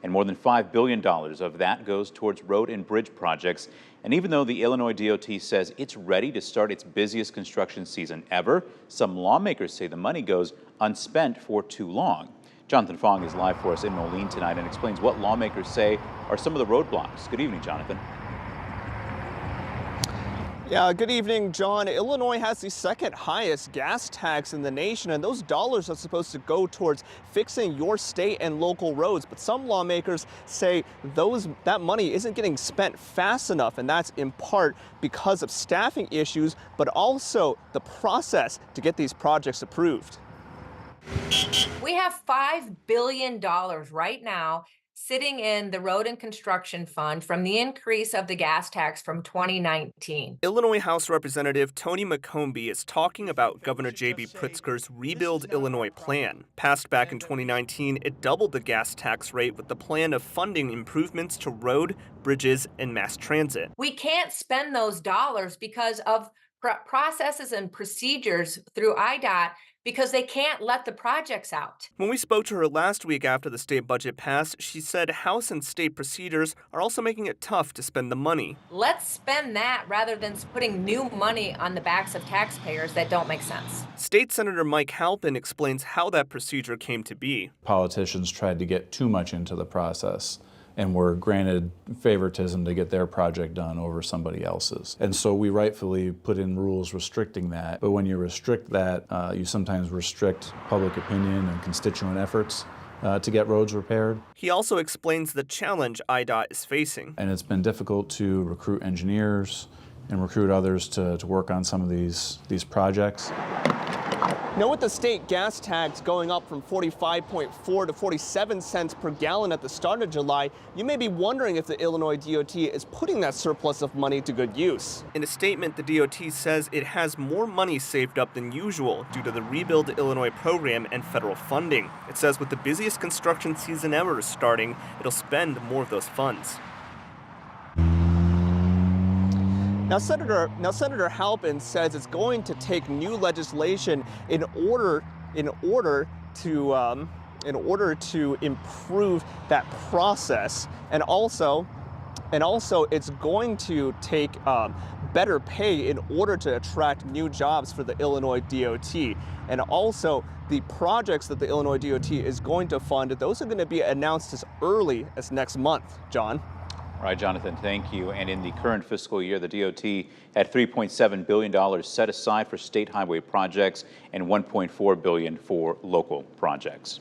and more than $5 billion of that goes towards road and bridge projects. And even though the Illinois DOT says it's ready to start its busiest construction season ever, some lawmakers say the money goes unspent for too long. Jonathan Fong is live for us in Moline tonight and explains what lawmakers say are some of the roadblocks. Good evening, Jonathan. Yeah, good evening, John. Illinois has the second highest gas tax in the nation, and those dollars are supposed to go towards fixing your state and local roads. But some lawmakers say that money isn't getting spent fast enough, and that's in part because of staffing issues, but also the process to get these projects approved. We have $5 billion right now sitting in the Road and Construction Fund from the increase of the gas tax from 2019. Illinois House Representative Tony McCombie is talking about Governor J.B. Pritzker's Rebuild Illinois plan. Passed back in 2019, it doubled the gas tax rate with the plan of funding improvements to road, bridges, and mass transit. We can't spend those dollars because of processes and procedures through IDOT because they can't let the projects out. When we spoke to her last week after the state budget passed, she said House and state procedures are also making it tough to spend the money. Let's spend that rather than putting new money on the backs of taxpayers that don't make sense. State Senator Mike Halpin explains how that procedure came to be. Politicians tried to get too much into the process and were granted favoritism to get their project done over somebody else's. And so we rightfully put in rules restricting that. But when you restrict that, you sometimes restrict public opinion and constituent efforts to get roads repaired. He also explains the challenge IDOT is facing. And it's been difficult to recruit engineers and recruit others to work on some of these projects. Now, with the state gas tax going up from 45.4 to 47 cents per gallon at the start of July, you may be wondering if the Illinois DOT is putting that surplus of money to good use. In a statement, the DOT says it has more money saved up than usual due to the Rebuild Illinois program and federal funding. It says with the busiest construction season ever starting, it'll spend more of those funds. Now, Senator Halpin says it's going to take new legislation in order to improve that process, and also it's going to take better pay in order to attract new jobs for the Illinois DOT, and also the projects that the Illinois DOT is going to fund. Those are going to be announced as early as next month. John. All right, Jonathan, thank you. And in the current fiscal year, the DOT had $3.7 billion set aside for state highway projects and $1.4 billion for local projects.